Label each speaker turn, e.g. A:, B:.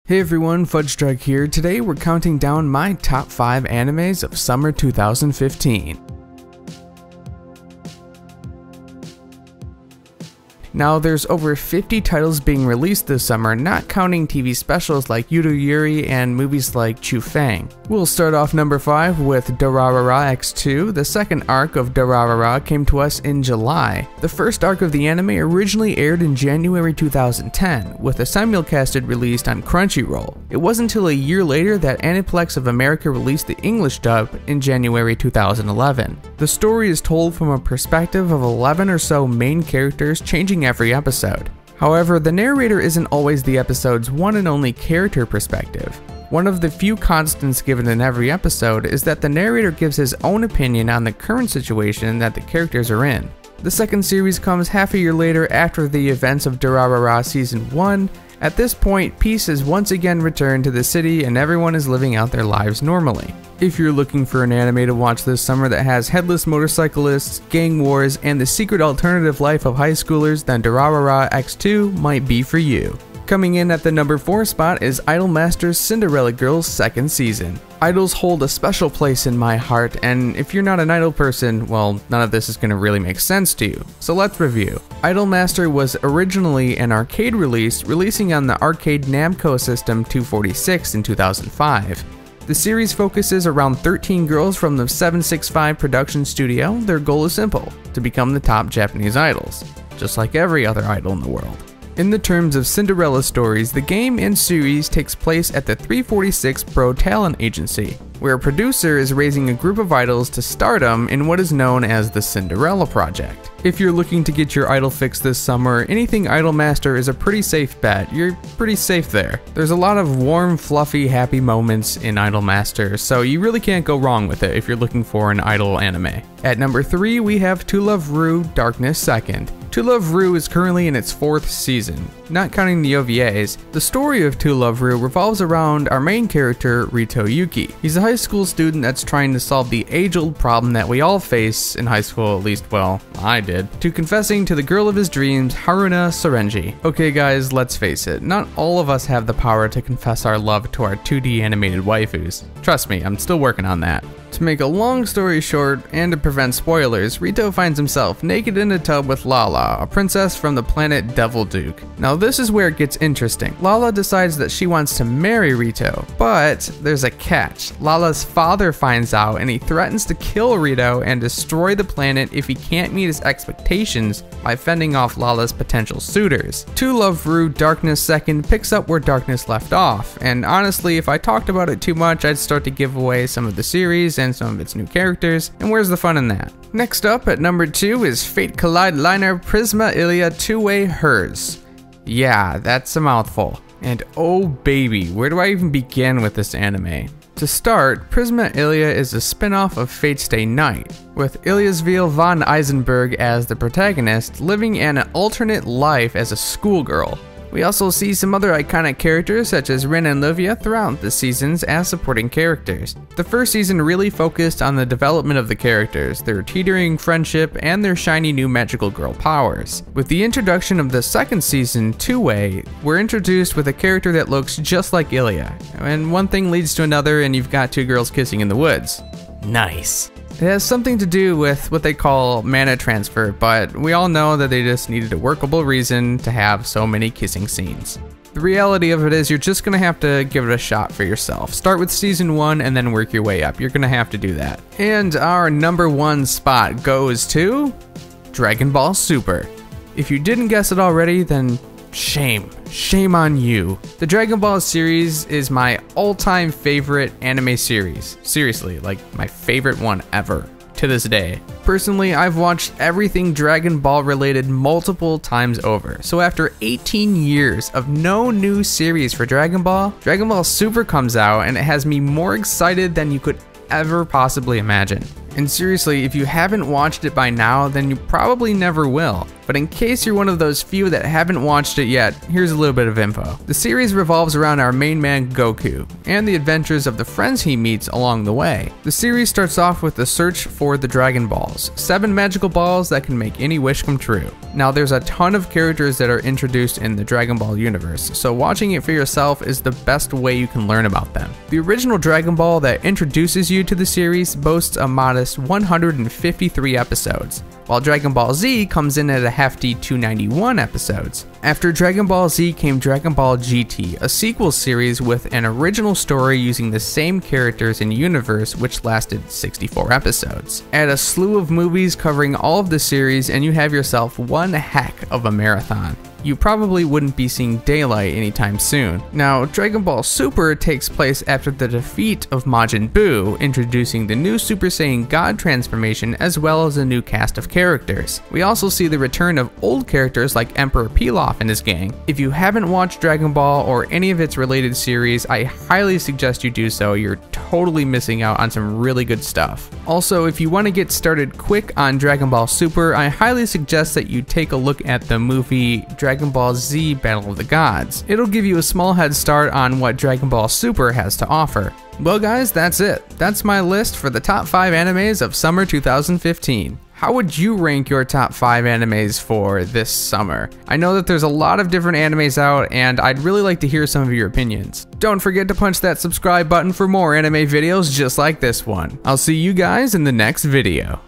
A: Hey everyone, Fudgestrike here. Today we're counting down my top 5 animes of summer 2015. Now there's over 50 titles being released this summer, not counting TV specials like Yudu Yuri and movies like Chu Fang. We'll start off number 5 with Rivera X2. The second arc of Rivera came to us in July. The first arc of the anime originally aired in January 2010, with a simulcasted release on Crunchyroll. It wasn't until a year later that Aniplex of America released the English dub in January 2011. The story is told from a perspective of 11 or so main characters, changing every episode. However, the narrator isn't always the episode's one and only character perspective. One of the few constants given in every episode is that the narrator gives his own opinion on the current situation that the characters are in. The second series comes half a year later after the events of Durarara Season 1. At this point, peace has once again returned to the city and everyone is living out their lives normally. If you're looking for an anime to watch this summer that has headless motorcyclists, gang wars, and the secret alternative life of high schoolers, then Rivera X2 might be for you. Coming in at the number 4 spot is Idolmaster's Cinderella Girls' second season. Idols hold a special place in my heart, and if you're not an idol person, well, none of this is going to really make sense to you. So let's review. Idolmaster was originally an arcade release, releasing on the arcade Namco System 246 in 2005. The series focuses around 13 girls from the 765 production studio. Their goal is simple: to become the top Japanese idols, just like every other idol in the world. In the terms of Cinderella stories, the game and series takes place at the 346 Pro Talent Agency, where a producer is raising a group of idols to stardom in what is known as the Cinderella Project. If you're looking to get your idol fix this summer, anything Idolmaster is a pretty safe bet. You're pretty safe there. There's a lot of warm, fluffy, happy moments in Idolmaster, so you really can't go wrong with it if you're looking for an idol anime. At number 3, we have To Love Ru Darkness Second. To Love Ru is currently in its 4th season. Not counting the OVAs, the story of To Love Ru revolves around our main character, Rito Yuki. He's a high school student that's trying to solve the age-old problem that we all face in high school, at least, well, I did, to confessing to the girl of his dreams, Haruna Sorenji. Okay guys, let's face it, not all of us have the power to confess our love to our 2D animated waifus. Trust me, I'm still working on that. To make a long story short, and to prevent spoilers, Rito finds himself naked in a tub with Lala, a princess from the planet Devil Duke. Now this is where it gets interesting. Lala decides that she wants to marry Rito, but there's a catch. Lala's father finds out and he threatens to kill Rito and destroy the planet if he can't meet his expectations by fending off Lala's potential suitors. To Love Ru Darkness Second picks up where Darkness left off, and honestly, if I talked about it too much, I'd start to give away some of the series and some of its new characters, and where's the fun in that? Next up at number 2 is Fate Collide Liner Prisma Illya Two-Way Hers. Yeah, that's a mouthful. And oh baby, where do I even begin with this anime? To start, Prisma Illya is a spin-off of Fate Stay Night, with Ilyasville von Eisenberg as the protagonist, living an alternate life as a schoolgirl. We also see some other iconic characters such as Rin and Livia throughout the seasons as supporting characters. The first season really focused on the development of the characters, their teetering friendship, and their shiny new magical girl powers. With the introduction of the second season, Two-Way, we're introduced with a character that looks just like Illya, and one thing leads to another and you've got two girls kissing in the woods. Nice. It has something to do with what they call mana transfer, but we all know that they just needed a workable reason to have so many kissing scenes. The reality of it is you're just gonna have to give it a shot for yourself. Start with season 1 and then work your way up. You're gonna have to do that. And our number 1 spot goes to Dragon Ball Super. If you didn't guess it already, then shame on you. The Dragon Ball series is my all-time favorite anime series. Seriously, like my favorite one ever to this day. Personally, I've watched everything Dragon Ball related multiple times over. So after 18 years of no new series for Dragon Ball Super comes out and it has me more excited than you could ever possibly imagine. And seriously, if you haven't watched it by now, then you probably never will. but in case you're one of those few that haven't watched it yet, here's a little bit of info. The series revolves around our main man Goku, and the adventures of the friends he meets along the way. The series starts off with the search for the Dragon Balls, 7 magical balls that can make any wish come true. Now there's a ton of characters that are introduced in the Dragon Ball universe, so watching it for yourself is the best way you can learn about them. The original Dragon Ball that introduces you to the series boasts a modest 153 episodes, while Dragon Ball Z comes in at a hefty 291 episodes. After Dragon Ball Z came Dragon Ball GT, a sequel series with an original story using the same characters and universe, which lasted 64 episodes. Add a slew of movies covering all of the series and you have yourself one heck of a marathon. You probably wouldn't be seeing daylight anytime soon. Now, Dragon Ball Super takes place after the defeat of Majin Buu, introducing the new Super Saiyan God transformation as well as a new cast of characters. We also see the return of old characters like Emperor Pilaf and his gang. If you haven't watched Dragon Ball or any of its related series, I highly suggest you do so. You're totally missing out on some really good stuff. Also, if you want to get started quick on Dragon Ball Super, I highly suggest that you take a look at the movie Dragon Ball Z Battle of the Gods. It'll give you a small head start on what Dragon Ball Super has to offer. Well guys, that's it. That's my list for the top 5 animes of summer 2015. How would you rank your top 5 animes for this summer? I know that there's a lot of different animes out and I'd really like to hear some of your opinions. Don't forget to punch that subscribe button for more anime videos just like this one. I'll see you guys in the next video.